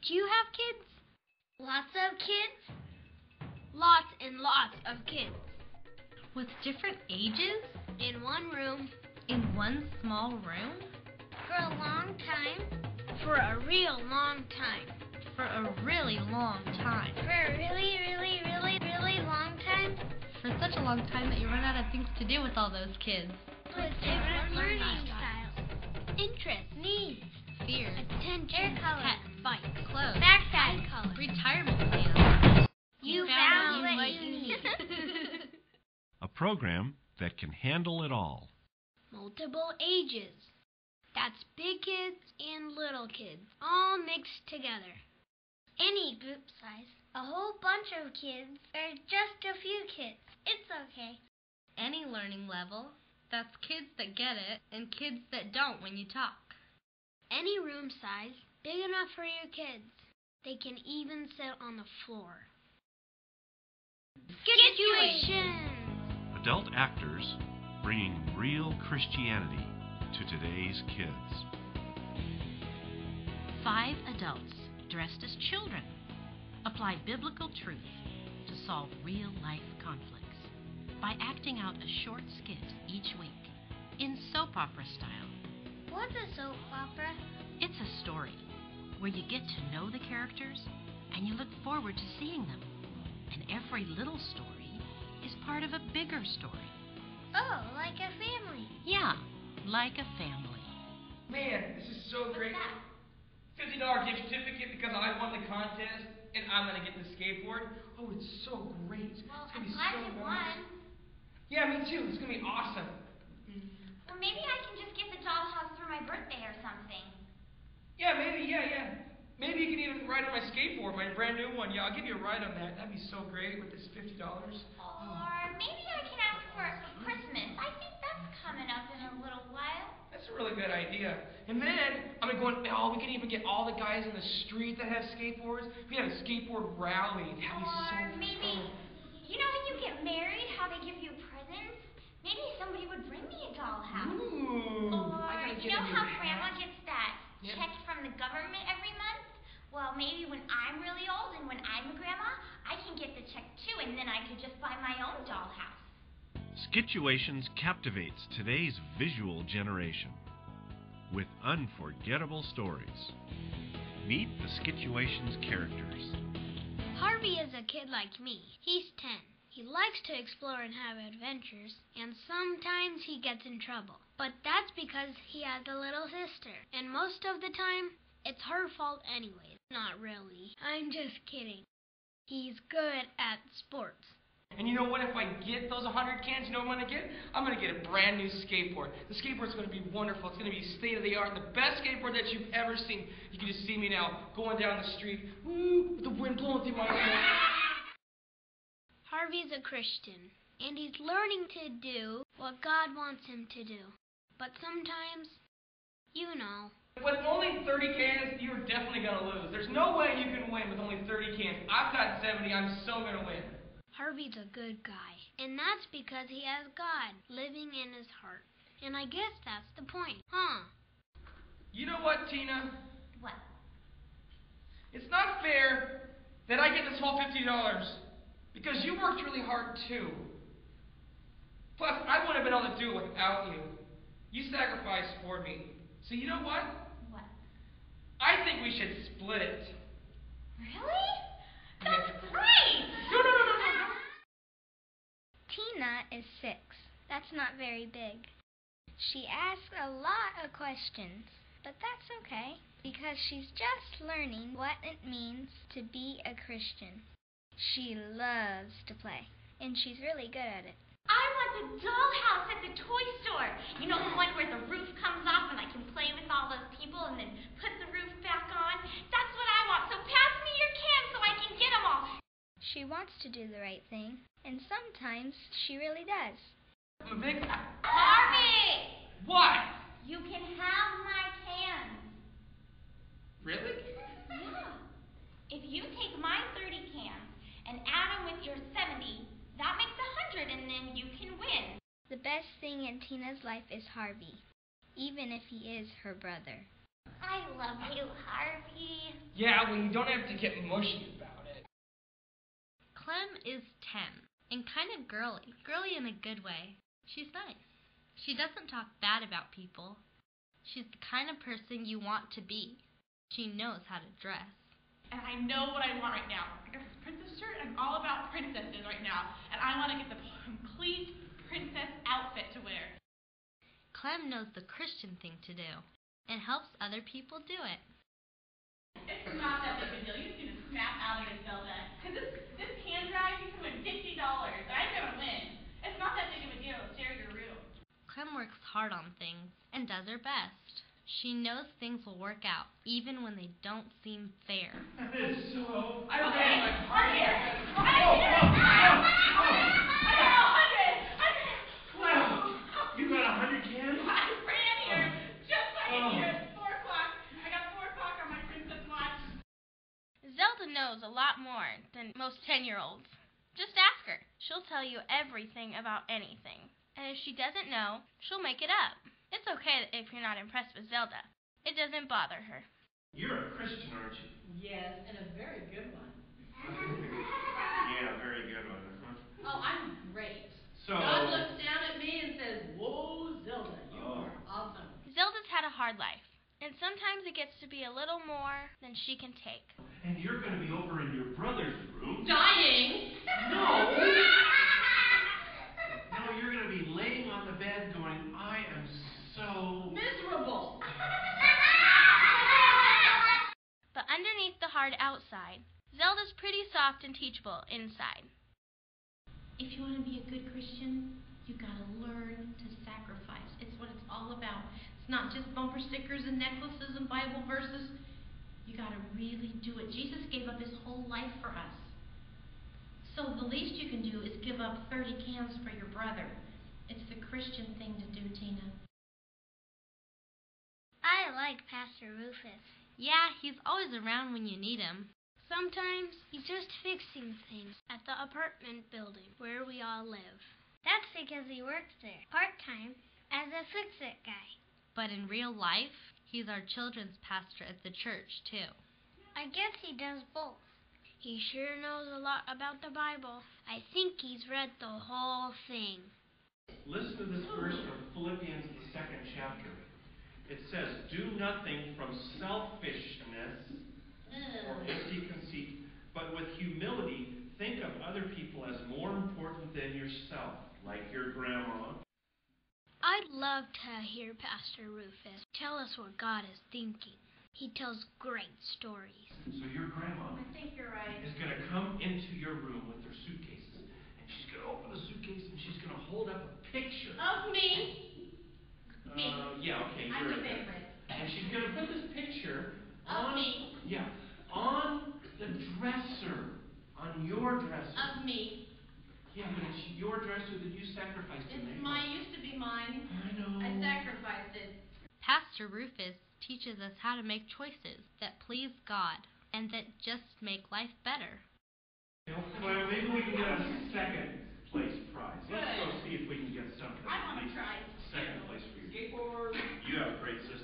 Do you have kids? Lots of kids? Lots and lots of kids. With different ages? In one room. In one small room? For a long time? For a real long time. For a really long time. For a really, really, really, really long time? For such a long time that you run out of things to do with all those kids. With different learning styles, interests, needs, Fears, attention, hair color, pet, fights, clothes, backside color, retirement plans. You found what you need. A program that can handle it all. Multiple ages. That's big kids and little kids, all mixed together. Any group size, a whole bunch of kids, or just a few kids, it's okay. Any learning level. That's kids that get it and kids that don't when you talk. Any room size, big enough for your kids. They can even sit on the floor. SKITuations! Adult actors bringing real Christianity to today's kids. 5 adults dressed as children apply biblical truth to solve real-life conflicts by acting out a short skit each week in soap opera style. What's a soap opera? It's a story where you get to know the characters and you look forward to seeing them. And every little story is part of a bigger story. Oh, like a family. Yeah, like a family. Man, this is so great. $50 gift certificate because I won the contest and I'm going to get the skateboard. Oh, it's so great. Well, It's I'm gonna be glad so you nice. won. Yeah, me too. It's going to be awesome. Or maybe I can just get the dollhouse for my birthday or something. Yeah, maybe, yeah. Maybe you can even ride on my skateboard, my brand new one. Yeah, I'll give you a ride on that. That'd be so great with this $50. Or maybe I can ask for Christmas. I think that's coming up in a little while. That's a really good idea. And then I'm going to go, we can even get all the guys in the street that have skateboards. We have a skateboard rally. That'd be so Or maybe, you know when you get married, how they give you presents? Maybe somebody would bring me a dollhouse. Ooh. Or I gotta you get know a new how hat. Grandma gets that Yep. check from the government every month? Well, maybe when I'm really old and when I'm a grandma, I can get the check too, and then I could just buy my own dollhouse. SKITuations captivates today's visual generation with unforgettable stories. Meet the SKITuations characters. Harvey is a kid like me. He's 10. He likes to explore and have adventures, and sometimes he gets in trouble. But that's because he has a little sister, and most of the time, it's her fault anyways. Not really. I'm just kidding. He's good at sports. And you know what? If I get those 100 cans, you know what I'm going to get? I'm going to get a brand new skateboard. The skateboard's going to be wonderful. It's going to be state-of-the-art, the best skateboard that you've ever seen. You can just see me now going down the street, woo, with the wind blowing through my hair. Harvey's a Christian, and he's learning to do what God wants him to do. But sometimes, you know. With only 30 cans, you're definitely going to lose. There's no way you can win with only 30 cans. I've got 70. I'm so going to win. Harvey's a good guy, and that's because he has God living in his heart. And I guess that's the point, huh? You know what, Tina? What? It's not fair that I get this whole $50 because you worked really hard too. Plus, I wouldn't have been able to do it without you. You sacrificed for me. So you know what? What? I think we should split it. Really? That's great! No. Tina is 6. That's not very big. She asks a lot of questions, but that's okay, because she's just learning what it means to be a Christian. She loves to play, and she's really good at it. I want the dollhouse at the toy store. You know, the one where the roof comes off and I can play with all those people and then put the roof back on. That's what I want. So pass me your can so I can get them all. She wants to do the right thing, and sometimes she really does. I'm a big... Harvey! What? You can have my cans. Really? Yeah. If you take my 30 cans and add them with your 70, that makes 100, and then you can win. The best thing in Tina's life is Harvey, even if he is her brother. I love you, Harvey. Yeah, well, you don't have to get mushy about it. Clem is 10 and kind of girly. Girly in a good way. She's nice. She doesn't talk bad about people. She's the kind of person you want to be. She knows how to dress. And I know what I want right now. I got this princess shirt. I'm all about princesses right now. And I want to get the complete princess outfit to wear. Clem knows the Christian thing to do and helps other people do it. It's not that big a deal. You just need to snap out of it, Zelda. Because this hand drag, you can win $50. I'm going to win. It's not that big of a deal. Share your room. Clem works hard on things and does her best. She knows things will work out, even when they don't seem fair. That is so... I ran like Wow! You got 100 cans? I ran here just like here. It's 4 o'clock. I got 4 o'clock on my princess watch. Zelda knows a lot more than most 10-year-olds. Just ask her. She'll tell you everything about anything. And if she doesn't know, she'll make it up. It's okay if you're not impressed with Zelda. It doesn't bother her. You're a Christian, aren't you? Yes, and a very good one. Yeah, very good one. Oh, I'm great. So... God looks down at me and says, "Whoa, Zelda, you are awesome." Zelda's had a hard life, and sometimes it gets to be a little more than she can take. And you're going to be over in your brother's room. Dying? No! No, you're going to be laying on the bed going, I am so... Miserable. But underneath the hard outside, Zelda's pretty soft and teachable inside. If you want to be a good Christian, you got to learn to sacrifice. It's what it's all about. It's not just bumper stickers and necklaces and Bible verses. You got to really do it. Jesus gave up his whole life for us. So the least you can do is give up 30 cans for your brother. It's the Christian thing to do, Tina. I like Pastor Rufus. Yeah, he's always around when you need him. Sometimes he's just fixing things at the apartment building where we all live. That's because he works there part-time as a fix-it guy. But in real life, he's our children's pastor at the church, too. I guess he does both. He sure knows a lot about the Bible. I think he's read the whole thing. Listen to this verse from Philippians, the 2nd chapter. It says, do nothing from selfishness or empty conceit, but with humility think of other people as more important than yourself, like your grandma. I'd love to hear Pastor Rufus tell us what God is thinking. He tells great stories. So your grandma I think you're right. is going to come into your room with her suitcases, and she's going to open the suitcase and she's going to hold up a picture. Of me. Me. Yeah, okay, I'm you're the in there. favorite. And she's going to put this picture Of on me. Yeah, on the dresser, on your dresser. Of me. Yeah, but it's your dresser that you sacrificed to make. Used to be mine. I know. I sacrificed it. Pastor Rufus teaches us how to make choices that please God and that just make life better. Well, maybe we can get a second place prize. Let's go see if we can get something. I want to try. Second place for you. Skateboard. You have a great sister.